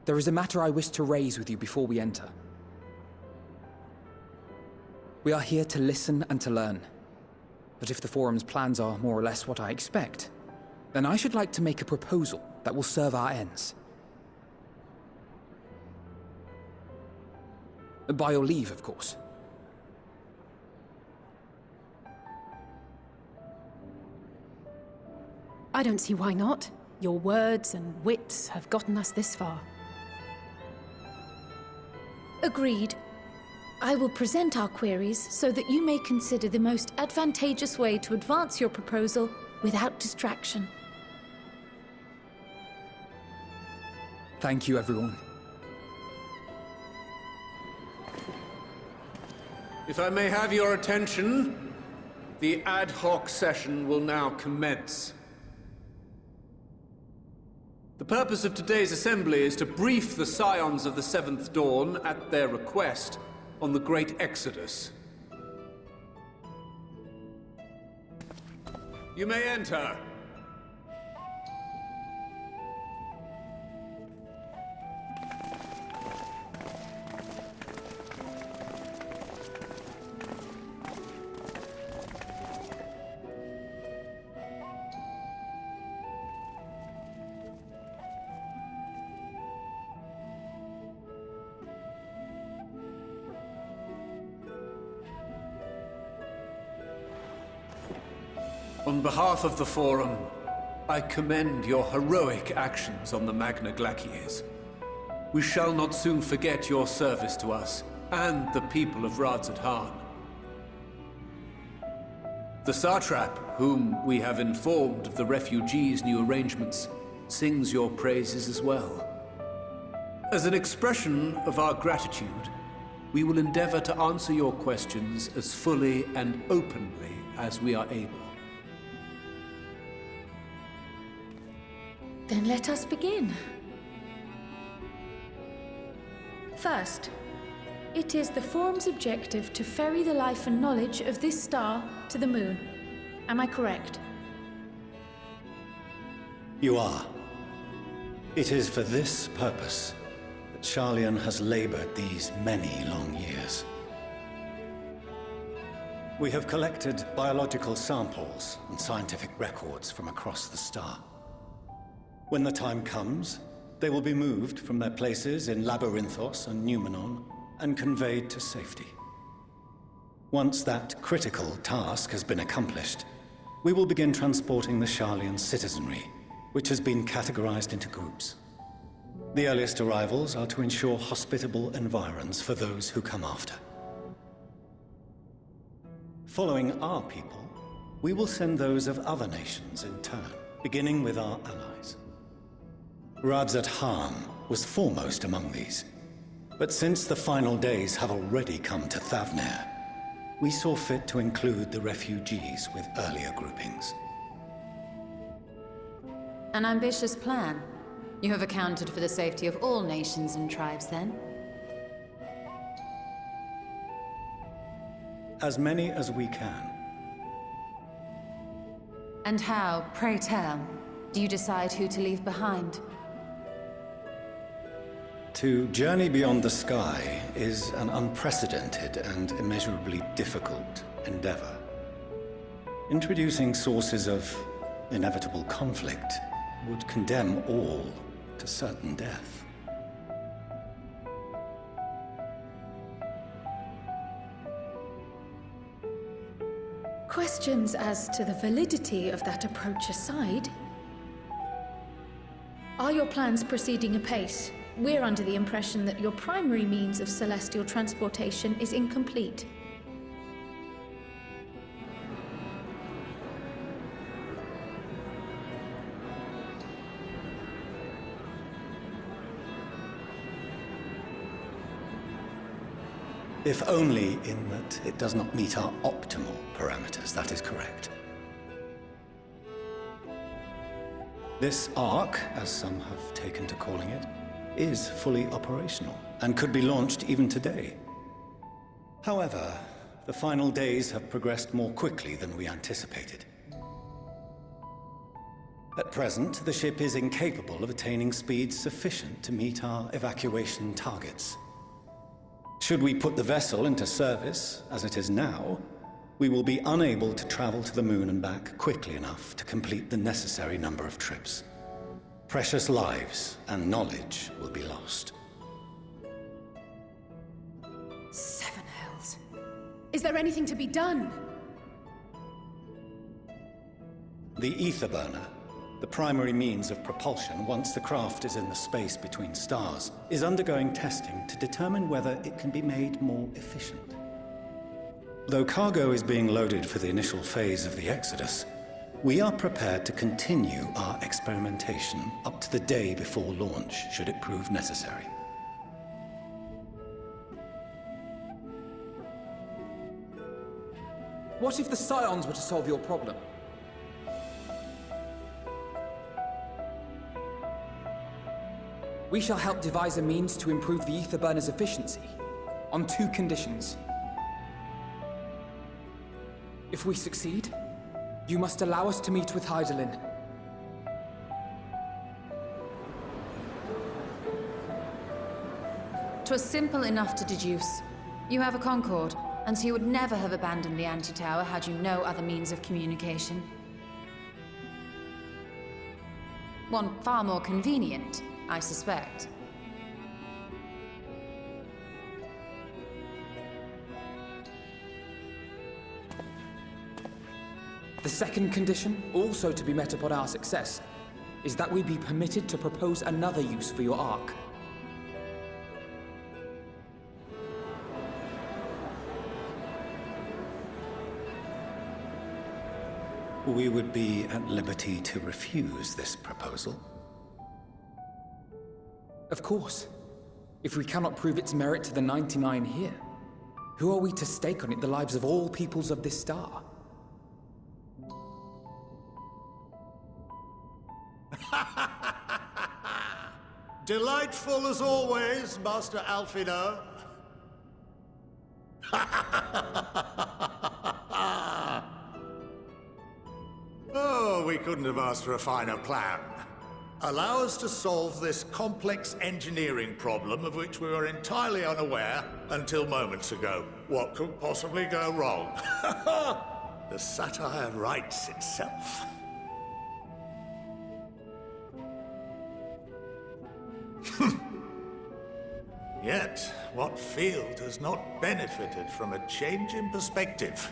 There is a matter I wish to raise with you before we enter. We are here to listen and to learn. But if the Forum's plans are more or less what I expect, then I should like to make a proposal that will serve our ends. By your leave, of course. I don't see why not. Your words and wits have gotten us this far. Agreed. I will present our queries so that you may consider the most advantageous way to advance your proposal without distraction. Thank you, everyone. If I may have your attention, the ad hoc session will now commence. The purpose of today's assembly is to brief the Scions of the Seventh Dawn, at their request, on the Great Exodus. You may enter. On behalf of the Forum, I commend your heroic actions on the Magna Glacies. We shall not soon forget your service to us and the people of Radzat-Han. The Satrap, whom we have informed of the refugees' new arrangements, sings your praises as well. As an expression of our gratitude, we will endeavor to answer your questions as fully and openly as we are able. Then let us begin. First, it is the Forum's objective to ferry the life and knowledge of this star to the moon. Am I correct? You are. It is for this purpose that Sharlayan has labored these many long years. We have collected biological samples and scientific records from across the star. When the time comes, they will be moved from their places in Labyrinthos and Numenon and conveyed to safety. Once that critical task has been accomplished, we will begin transporting the Sharlayan citizenry, which has been categorized into groups. The earliest arrivals are to ensure hospitable environs for those who come after. Following our people, we will send those of other nations in turn, beginning with our allies. Radzat-Han was foremost among these, but since the final days have already come to Thavnair, we saw fit to include the refugees with earlier groupings. An ambitious plan. You have accounted for the safety of all nations and tribes, then? As many as we can. And how, pray tell, do you decide who to leave behind? To journey beyond the sky is an unprecedented and immeasurably difficult endeavor. Introducing sources of inevitable conflict would condemn all to certain death. Questions as to the validity of that approach aside, are your plans proceeding apace? We're under the impression that your primary means of celestial transportation is incomplete. If only in that it does not meet our optimal parameters, that is correct. This Ark, as some have taken to calling it, is fully operational and could be launched even today. However, the final days have progressed more quickly than we anticipated. At present, the ship is incapable of attaining speeds sufficient to meet our evacuation targets. Should we put the vessel into service, as it is now, we will be unable to travel to the moon and back quickly enough to complete the necessary number of trips. Precious lives and knowledge will be lost. Seven hells. Is there anything to be done? The ether burner, the primary means of propulsion once the craft is in the space between stars, is undergoing testing to determine whether it can be made more efficient. Though cargo is being loaded for the initial phase of the Exodus, we are prepared to continue our experimentation up to the day before launch, should it prove necessary. What if the Scions were to solve your problem? We shall help devise a means to improve the ether burner's efficiency, on 2 conditions. If we succeed, you must allow us to meet with Hydaelyn. "'Twas simple enough to deduce. You have a Concord, and so you would never have abandoned the anti-tower had you no other means of communication. One far more convenient, I suspect. The second condition, also to be met upon our success, is that we be permitted to propose another use for your Ark. We would be at liberty to refuse this proposal. Of course. If we cannot prove its merit to the 99 here, who are we to stake on it the lives of all peoples of this star? Delightful as always, Master Alfino. Oh, we couldn't have asked for a finer plan. Allow us to solve this complex engineering problem of which we were entirely unaware until moments ago. What could possibly go wrong? The satire writes itself. Yet, what field has not benefited from a change in perspective?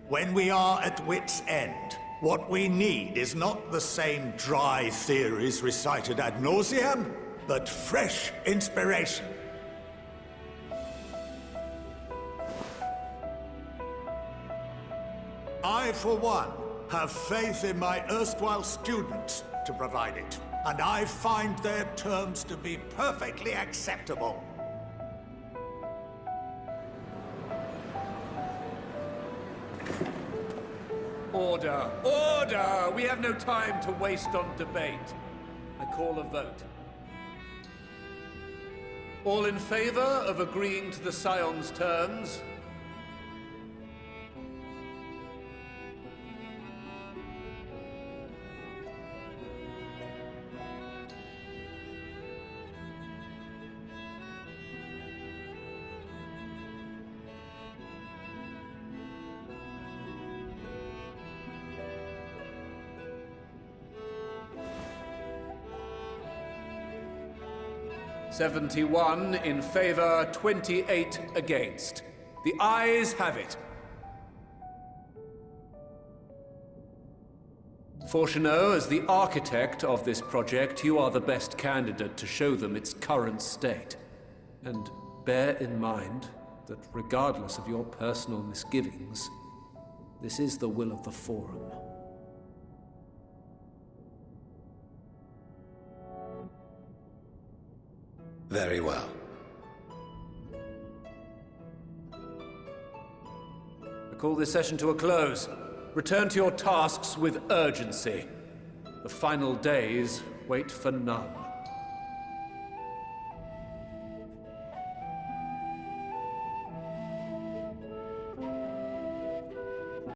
When we are at wit's end, what we need is not the same dry theories recited ad nauseam, but fresh inspiration. I, for one, have faith in my erstwhile students to provide it, and I find their terms to be perfectly acceptable. Order! Order! We have no time to waste on debate. I call a vote. All in favor of agreeing to the Scion's terms? "71 in favor, 28 against. The ayes have it. Fortuneau, as the architect of this project, you are the best candidate to show them its current state. And bear in mind that regardless of your personal misgivings, this is the will of the Forum. Very well. I call this session to a close. Return to your tasks with urgency. The final days wait for none.